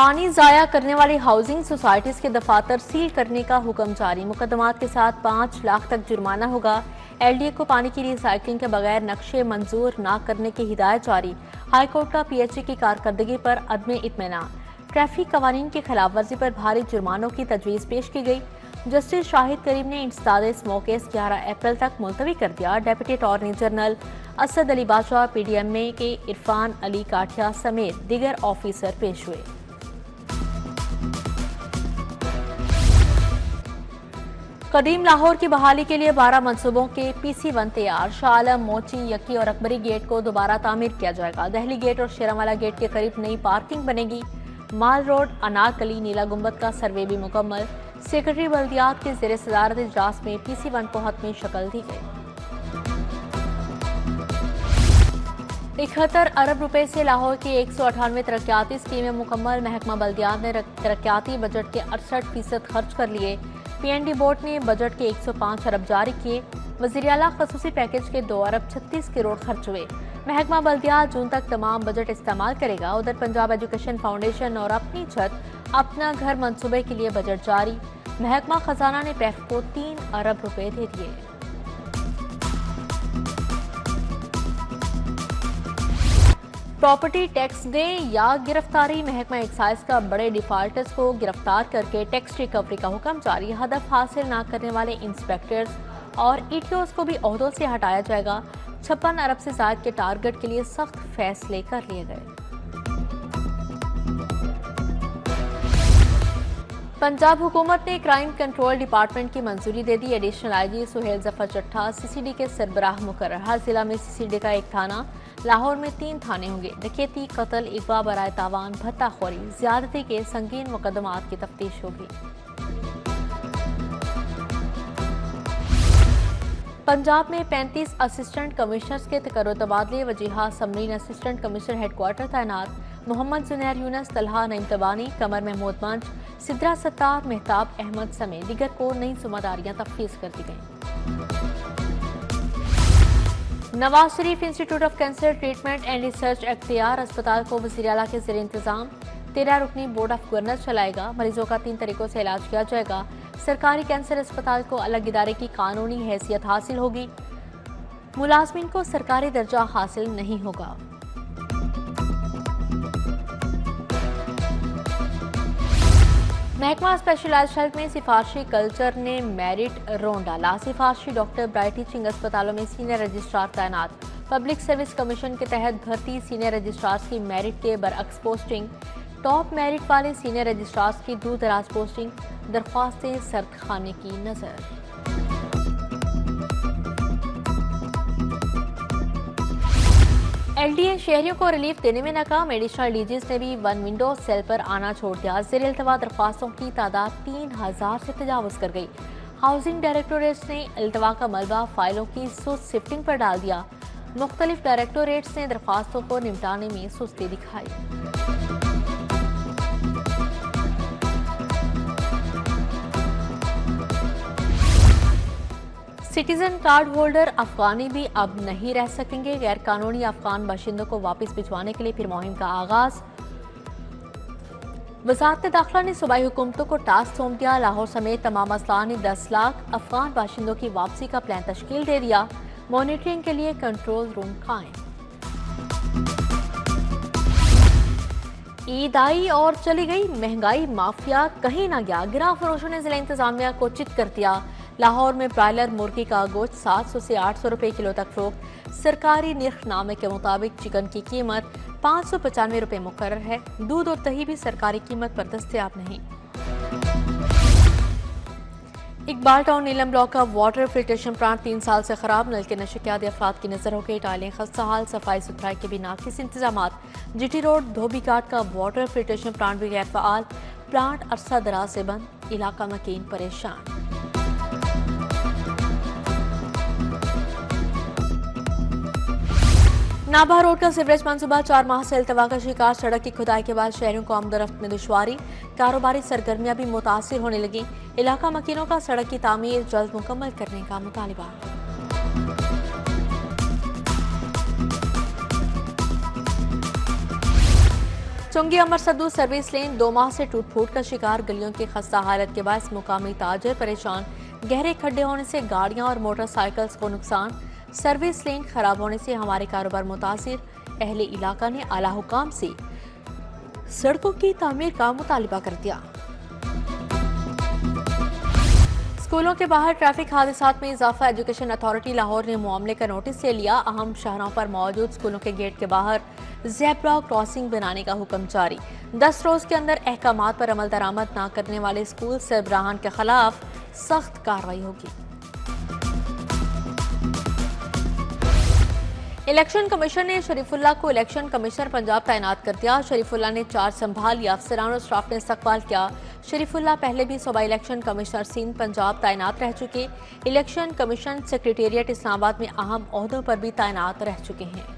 पानी जाया करने वाली हाउसिंग सोसाइटीज के दफातर सील करने का हुक्म जारी। मुकदमात के साथ 5 लाख तक जुर्माना होगा। एलडीए को पानी की रिसाइकलिंग के बगैर नक्शे मंजूर न करने की हिदायत जारी। हाईकोर्ट का पीएचई की कारकर्दगी पर अदम इत्मीनान। ट्रैफिक कवानीन की खिलाफ वर्जी पर भारी जुर्मानों की तजवीज़ पेश की गई। जस्टिस शाहिद करीम ने इंसदाद स्मोकेस 11 अप्रैल तक मुलतवी कर दिया। Deputy attorney general Asad Ali बादशाह, पीडीएमए के इरफान अली काठिया समेत दीगर ऑफिसर पेश हुए। कदीम लाहौर की बहाली के लिए 12 मनसूबों के PC1 तैयार। शाह आलम, मोची, यकी और अकबरी गेट को दोबारा तामीर किया जाएगा। दहली गेट और शेरावाला गेट के करीब नई पार्किंग बनेगी। माल रोड, अनारकली, नीला गुंबद का सर्वे भी मुकम्मल। सेक्रेटरी बल्दियात के ज़ेर सदारत इजलास में PC1 को हतमी शक्ल दी गई। 71 अरब रुपए से लाहौर की 198 तरक्याती स्कीमें मुकम्मल। महकमा बल्दियात ने तरक्याती बजट के 68% खर्च कर लिए। PND बोर्ड ने बजट के 105 अरब जारी किए। वज़ीर आला खसूसी पैकेज के 2 अरब 36 करोड़ खर्च हुए। महकमा बल्दियात जून तक तमाम बजट इस्तेमाल करेगा। उधर पंजाब एजुकेशन फाउंडेशन और अपनी छत अपना घर मंसूबे के लिए बजट जारी। महकमा खजाना ने पैफ को 3 अरब रुपए दे दिए। प्रॉपर्टी टैक्स डे या गिरफ्तारी। महकमा एक्साइज का बड़े डिफाल्टर्स को गिरफ्तार करके टैक्स रिकवरी का हुक्म जारी। हदफ हासिल न करने वाले इंस्पेक्टर्स और ETOs को भी ओहदों से हटाया जाएगा। 56 अरब से ज्यादा के टारगेट के लिए सख्त फैसले कर लिए गए। पंजाब हुकूमत ने क्राइम कंट्रोल डिपार्टमेंट की मंजूरी दे दी। Additional IG Suhail Zafar Chattha CCD के सरबराह मुकर्रर। हर जिला में CCD का 1 थाना। लाहौर में 3 थाने होंगे। डकैती, कत्ल, अगवा बराए तावान, भत्ताखोरी, ज्यादती के संगीन मुकदमात की तफ्तीश होगी। पंजाब में 35 असिस्टेंट कमिश्नर्स के तकर्रुर तबादले। वजीहा सबरीन असिस्टेंट कमिश्नर हेडक्वार्टर तैनात। मोहम्मद जुनैर यूनस, तलहा नईम तबानी, कमर महमूद मंच, सिद्रा सत्तार, मेहताब अहमद समेत दीगर को नई जिम्मेदारियां तफवीज कर दी गई। Nawaz Sharif institute of cancer treatment and research अख्तियार अस्पताल को वज़ीर आला के ज़ेर इंतजाम 13 रुकनी बोर्ड ऑफ गवर्नर्स चलाएगा। मरीजों का 3 तरीकों से इलाज किया जाएगा। सरकारी कैंसर अस्पताल को अलग इदारे की कानूनी हैसियत हासिल होगी। मुलाजमीन को सरकारी दर्जा हासिल नहीं होगा। महकमा स्पेशलाइज्ड हेल्थ में सिफारशी कल्चर ने मेरिट रोन डाला। सिफारशी डॉक्टर ब्राइट टीचिंग अस्पतालों में सीनियर रजिस्ट्रार तैनात। पब्लिक सर्विस कमीशन के तहत भर्ती सीनियर रजिस्ट्रार्स की मेरिट के बरअक्स पोस्टिंग। टॉप मेरिट वाले सीनियर रजिस्ट्रार्स की दूर दराज पोस्टिंग। दरख्वास्तें सर्द खाने की नजर। LDA शहरियों को रिलीफ देने में नाकाम। एडिशनल DGs ने भी 1 विंडो सेल पर आना छोड़ दिया। ज़ेर इल्तवा दरख्वास्तों की तादाद 3000 से तजावुज कर गई। हाउसिंग डायरेक्टोरेट्स ने इल्तवा का मलबा फाइलों की सुस्त शिफ्टिंग पर डाल दिया। मुख्तलिफ डायरेक्टोरेट्स ने दरख्वास्तों को निपटाने में सुस्ती दिखाई। सिटीजन कार्ड होल्डर अफगानी भी अब नहीं रह सकेंगे। गैर कानूनी अफगान बाशिंदों को वापस भिजवाने के लिए फिर मुहिम का आगाज। वजारत दाखिला ने सूबाई हुकूमतों को टास्क सौंप दिया। लाहौर समेत तमाम अजला ने 10 लाख अफगान बाशिंदों की वापसी का प्लान तश्कील दे दिया। मॉनिटरिंग के लिए कंट्रोल रूम कायम। ईद आई और चली गई। महंगाई माफिया कहीं ना गया। गिरा फरोशों ने जिला इंतजामिया को चित कर दिया। लाहौर में ब्रायलर मुर्गी का गोश्त 700 से 800 रुपए किलो तक फरोख्त। सरकारी निर्खनामे के मुताबिक चिकन की कीमत 595 रुपए मुकर्रर है। दूध और दही भी सरकारी कीमत पर दस्तयाब नहीं। इकबाल टाउन नीलम ब्लॉक का वाटर फिल्ट्रेशन प्लांट 3 साल से खराब। नल के नशे के आदि अफराद की नजर हो गई। टाइलें खस्ता हाल, सफाई सुथराई के भी नाकिस इंतजामात। GT रोड धोबी घाट का वाटर फिल्ट्रेशन प्लांट भी गैर फाल। प्लांट अरसा दराज से बंद। इलाका मकीन परेशान। नाभा रोड का सीवरेज मंसूबा 4 माह से इल्तवा का शिकार। सड़क की खुदाई के बाद शहरों को आमदरफ्त में दुश्वारी। कारोबारी सरगर्मियां भी मुतासिर होने लगी। इलाका मकीनों का सड़क की तामीर जल्द मुकम्मल करने का मुतालिबा। चुंगी अमर सद्दू सर्विस लेन 2 माह से टूट फूट का शिकार, गलियों की खस्ता हालत के बायस मुकामी ताजर परेशान, गहरे खड्डे होने से गाड़ियां और मोटरसाइकिल्स को नुकसान, सर्विस लेन खराब होने से हमारे कारोबार मुतासिर, अहले इलाका ने आला हुकाम से सड़कों की तामीर का मुतालिबा कर दिया। स्कूलों के बाहर ट्रैफिक हादसात में इजाफा, एजुकेशन अथॉरिटी लाहौर ने मामले का नोटिस ले लिया। अहम शहरों पर मौजूद स्कूलों के गेट के बाहर ज़ेब्रा क्रॉसिंग बनाने का हुक्म जारी, 10 रोज के अंदर अहकामात पर अमल दरामद न करने वाले स्कूल सरबराहान के खिलाफ सख्त कार्रवाई होगी। इलेक्शन कमीशन ने शरीफुल्लाह को इलेक्शन कमिश्नर पंजाब तैनात कर दिया। शरीफुल्लाह ने चार्ज संभाल लिया, अफसरान और स्टाफ ने इस्तकबाल किया। शरीफुल्लाह पहले भी सूबा इलेक्शन कमिश्नर सिंध पंजाब तैनात रह चुके। इलेक्शन कमीशन सेक्रेटेरिएट इस्लामाबाद में अहम ओहदों पर भी तैनात रह चुके हैं।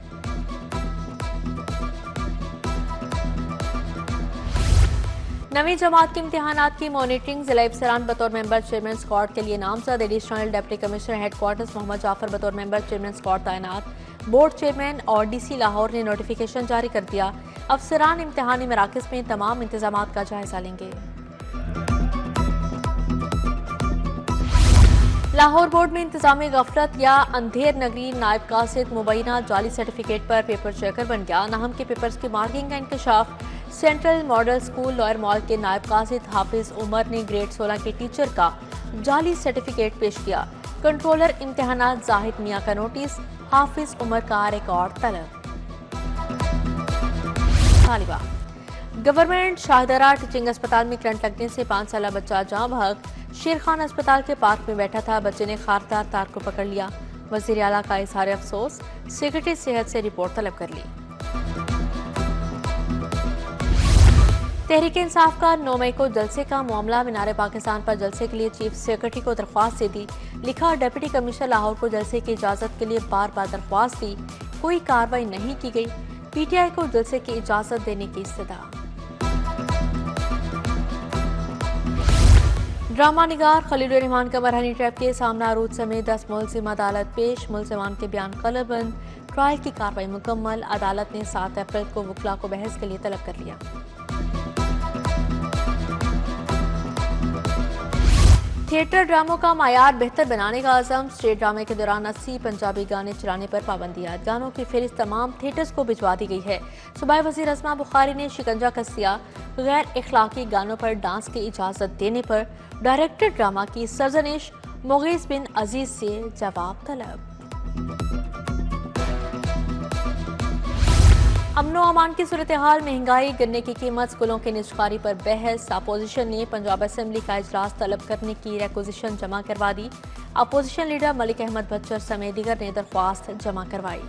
नवी जमात के इम्तिहानात की मॉनिटरिंग, जिला अफसरान बतौर मेंबर चेयरमैन स्क्वाड के लिए नामजद, additional deputy commissioner headquarters Mohammad Jafar बतौर मेंबर चेयरमैन स्क्वाड तैनात। बोर्ड चेयरमैन और डीसी लाहौर ने नोटिफिकेशन जारी कर दिया। अफसरान इम्तिहानी मराकज़ में तमाम इंतजामात का जायजा लेंगे। लाहौर बोर्ड में इंतजामी गफलत या अंधेर नगरी, नायब कासिद मुबैना जाली सर्टिफिकेट पर पेपर चेकर बन गया। नाहम के पेपर्स की मार्किंग का इंकशाफ, central model school lower mall के नायब कासिद हाफिज उमर ने ग्रेड 16 के टीचर का जाली सर्टिफिकेट पेश किया। कंट्रोलर इम्तिहानात जाहिद मियां का नोटिस, हाफिज उमर का रिकॉर्ड तलब। तालिबा गवर्नमेंट शाहदरा टीचिंग अस्पताल में करंट लगने से 5 साल बच्चा जाँ बहक, शेर खान अस्पताल के पार्क में बैठा था, बच्चे ने खारदार तार को पकड़ लिया। वजीर आला का इजहार अफसोस, सेक्रेटरी सेहत से रिपोर्ट तलब कर ली। तहरीक इंसाफ का 9 मई को जलसे का मामला, मीनार पाकिस्तान पर जलसे के लिए चीफ सेक्रेटरी को दरख्वास्त दे दी। लिखा, डिप्टी कमिश्नर लाहौर को जलसे की इजाजत के लिए बार बार दरख्वास्त दी, कोई कार्रवाई नहीं की गई। पीटीआई को जलसे की इजाजत देने की इस्तदा। ड्रामा निगार खलील रहमान का मरहनी ट्रैप के सामना रूद समेत 10 मुलजिम अदालत पेश, मुलजिमान के बयान कलबंद, ट्रायल की कार्रवाई मुकम्मल। अदालत ने 7 अप्रैल को वकला को बहस के लिए तलब कर लिया। थिएटर ड्रामों का मायार बेहतर बनाने का आज़म, स्टेट ड्रामे के दौरान 80 पंजाबी गाने चलाने पर पाबंदी। गानों की फहरिस्त तमाम थिएटर्स को भिजवा दी गई है। सूबाई वज़ीर अस्मा बुखारी ने शिकंजा कस दिया। गैर इखलाकी गानों पर डांस की इजाज़त देने पर डायरेक्टर ड्रामा की सरजनिश, मुगीस बिन अजीज से जवाब तलब। अमनो अमान की सूरत हाल, महंगाई, गन्ने की कीमत, स्कूलों के निजकारी पर बहस। अपोजिशन ने पंजाब असेंबली का इजलास तलब करने की रिक्वेजिशन जमा करवा दी। अपोजिशन लीडर मलिक अहमद बच्चर समेत दीगर ने दरख्वास्त जमा करवाई।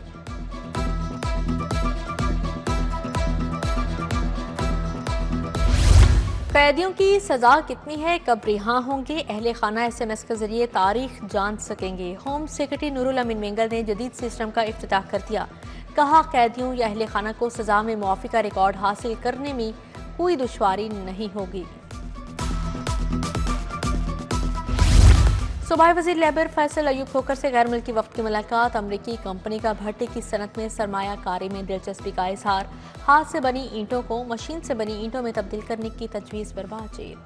कैदियों की सजा कितनी है, कब रिहा होंगे, अहले खाना SMS के जरिए तारीख जान सकेंगे। होम सेक्रेटरी नूरुल अमीन मेंगल ने जदीद सिस्टम का इफ्तिताह कर दिया। कहा, कैदियों या अहले खाना को सजा में मुआफी का रिकॉर्ड हासिल करने में कोई दुश्वारी नहीं होगी। सूबाई वजीर लेबर फैसल अयूब खोकर से गैर मुल्की वफ्द की मुलाकात। अमरीकी कंपनी का भट्टी की सनत में सरमायाकारी में दिलचस्पी का इजहार। हाथ से बनी ईंटों को मशीन से बनी ईंटों में तब्दील करने की तजवीज़ पर बातचीत।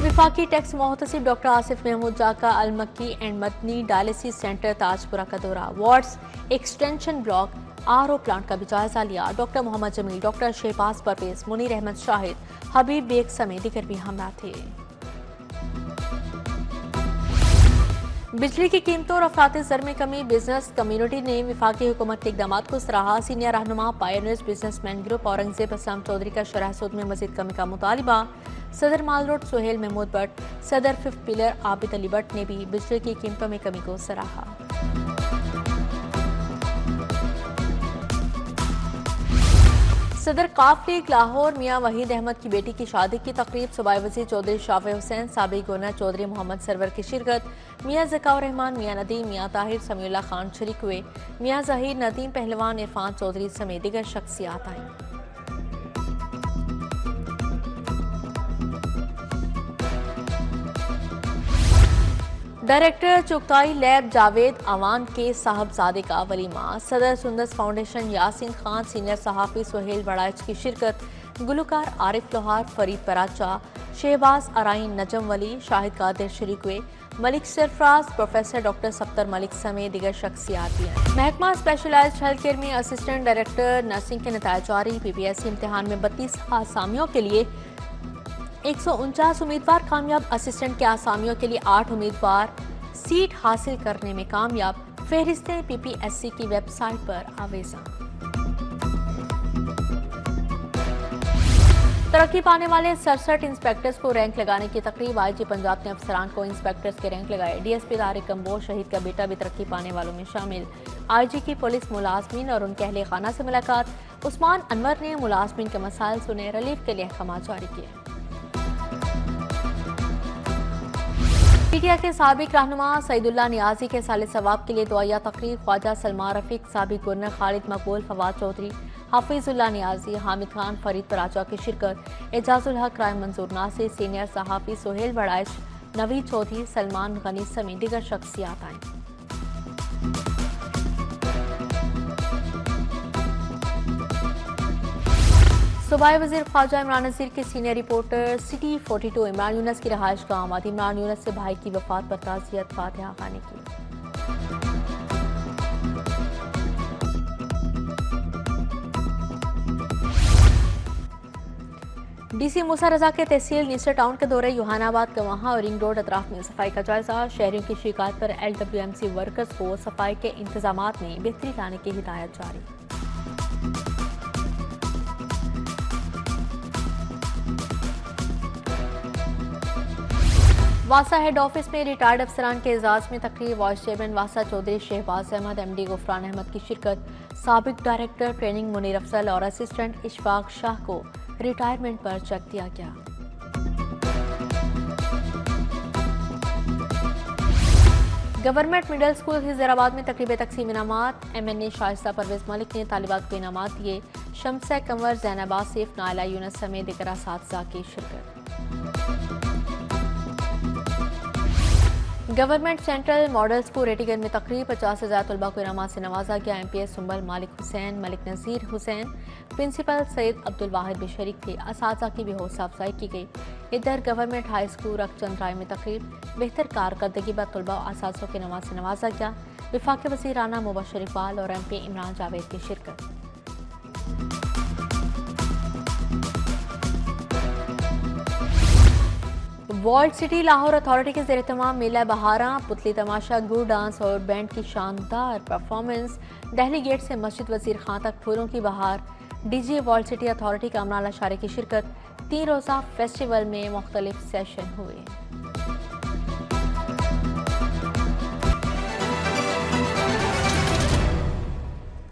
विफाकी टैक्स मोहतसिब doctor Asif Mahmood Zaka Al Makki and Madani dialysis centre Tajpura का दौरा। Wards extension block RO plant का भी जायजा लिया। डॉक्टर मोहम्मद जमील, डॉक्टर शहबाज परवेज, मुनीर अहमद शाहिद, हबीब बेग समेत दीगर भी हमरा थे। बिजली की कीमतों और अफराती ज़र में कमी, बिजनेस कम्युनिटी ने विफाकी हुकूमत के इक़दाम को सराहा। सीनियर रहनुमा pioneers businessman group Aurangzeb Aslam Chaudhry का शरह सूद में मजीद कमी का मुतालिबा। सदर माल रोड सुहेल महमूद भट्ट, सदर 5th पिलर आबिद अली भट्ट ने भी बिजली की कीमतों में कमी को सराहा। सदर काफ लीग लाहौर मियां वहीद अहमद की बेटी की शादी की तकरीब। सूबाई वज़ीर चौधरी शाफी हुसैन, साबिक गवर्नर चौधरी मोहम्मद सरवर की शिरकत। मियां ज़काउर रहमान, मियां नदीम, मियां ताहिर, समीउल्लाह खान शरीक हुए। मियां ज़हीर, नदीम पहलवान, इरफान चौधरी समेत दीगर शख्सियात आईं। डायरेक्टर चुगताई लैब जावेद अवान के साहबजादे का वलीमा, सदर सुंदस फाउंडेशन यासीन खान, सीनियर सहाफ़ी सुहेल बड़ाइच की शिरकत, गुलकार आरिफ लोहार, फरीद पराचा, शहबाज अराइन, नजम वली, शाहिद कादिर शरीक हुए, मलिक सरफराज, प्रोफेसर डॉक्टर सप्तर मलिक समेत दिगर शख्सियात भी हैं। महकमा स्पेशलाइज्ड हेल्थ केयर में असिस्टेंट डायरेक्टर नर्सिंग के नतायज जारी। PPSC इम्तिहान में 32 आसामियों के लिए 149 उम्मीदवार कामयाब। असिस्टेंट के आसामियों के लिए 8 उम्मीदवार सीट हासिल करने में कामयाब। फहरिस्तें PPSC की वेबसाइट पर आवेजा। तरक्की पाने वाले 67 इंस्पेक्टर्स को रैंक लगाने की तकरीब। IG पंजाब ने अफसरान को इंस्पेक्टर्स के रैंक लगाए। DSP तारिक कंबोज शहीद का बेटा भी तरक्की पाने वालों में शामिल। IG की पुलिस मुलाजमीन और उनके अहले खाना से मुलाकात। उस्मान अनवर ने मुलाजमीन के मसाइल सुने, रिलीफ के लिए अहकाम जारी किए। PTI के साबिक रहनुमा सईदुल्ला नियाजी के साले सवाब के लिए दुआया तकरीब। ख्वाजा सलमान रफीक, साबिक गवर्नर खालिद मकबूल, फवाद चौधरी, हाफिजुल्लाह नियाजी, हामिद खान, फरीद पराचा की शिरकत। एजाजुल हक, राय मंजूर नासिर, सीनियर सहाफ़ी सुहेल बड़ाइश, नवीद चौधरी, सलमान गनी समेत दीगर शख्सियात आईं। सूबाई वज़ीर ख्वाजा इमरान नज़ीर की senior reporter city 42 Imran Younis की रहायश गाँव आमद। इमरान यूनस से भाई की वफात पर ताज़ियत, फातिहा खाने की। DC मूसा रजा के तहसील नीसर टाउन के दौरे। युहानाबाद का वहाँ और रिंग रोड अतराफ में सफाई का जायजा। शहरियों की शिकायत पर LWMC वर्कर्स को सफाई के इंतजामात में बेहतरी लाने की हिदायत जारी। वासा हेड ऑफिस में रिटायर्ड अफसरान के एजाज में तकरीब। वाइस चेयरमैन वासा चौधरी शहबाज अहमद, MD गुफरान अहमद की शिरकत। साबिक डायरेक्टर ट्रेनिंग मुनीर अफजल और असिस्टेंट इशफाक शाह को रिटायरमेंट पर चेक दिया गया। गवर्नमेंट मिडिल स्कूल खिजराबाद में तकरीब तकसीम इनामात। MNA शाइस्ता परवेज मलिक ने तालिबात को इनामात दिए। शम्स कंवर, जैनब आसिफ, नाइला यूनस समेत दिगर असातिज़ा की शिरकत। Government central model school Rattigan में तकरीब। 50 से ज़्यादा तलबा को इनामात से नवाजा गया। MPS सुंबल, मालिक हुसैन, मलिक नज़ीर हुसैन, प्रिंसिपल सैयद अब्दुल वाहिद भी शरीक थे। असातिज़ा की भी हौसला अफजाई की गई। इधर गवर्नमेंट हाई स्कूल रखचंद राय में तकरीब। बेहतर कारकर्दगी पर तलबा और असातिज़ों की नमाज से नवाजा गया। वफाकी वज़ीर राना मुबशर इकबाल और MP इमरान जावेद की शिरकत। वर्ल्ड सिटी लाहौर अथॉरिटी के ज़ेर तमाम मेला बहारा, पुतली तमाशा, गुड़ डांस और बैंड की शानदार परफॉर्मेंस। दिल्ली गेट से मस्जिद वजीर खां तक फूलों की बहार। DG वर्ल्ड सिटी अथॉरिटी का अमरान अशारी की शिरकत। 3 रोज़ा फेस्टिवल में मुख्तलिफ सेशन हुए।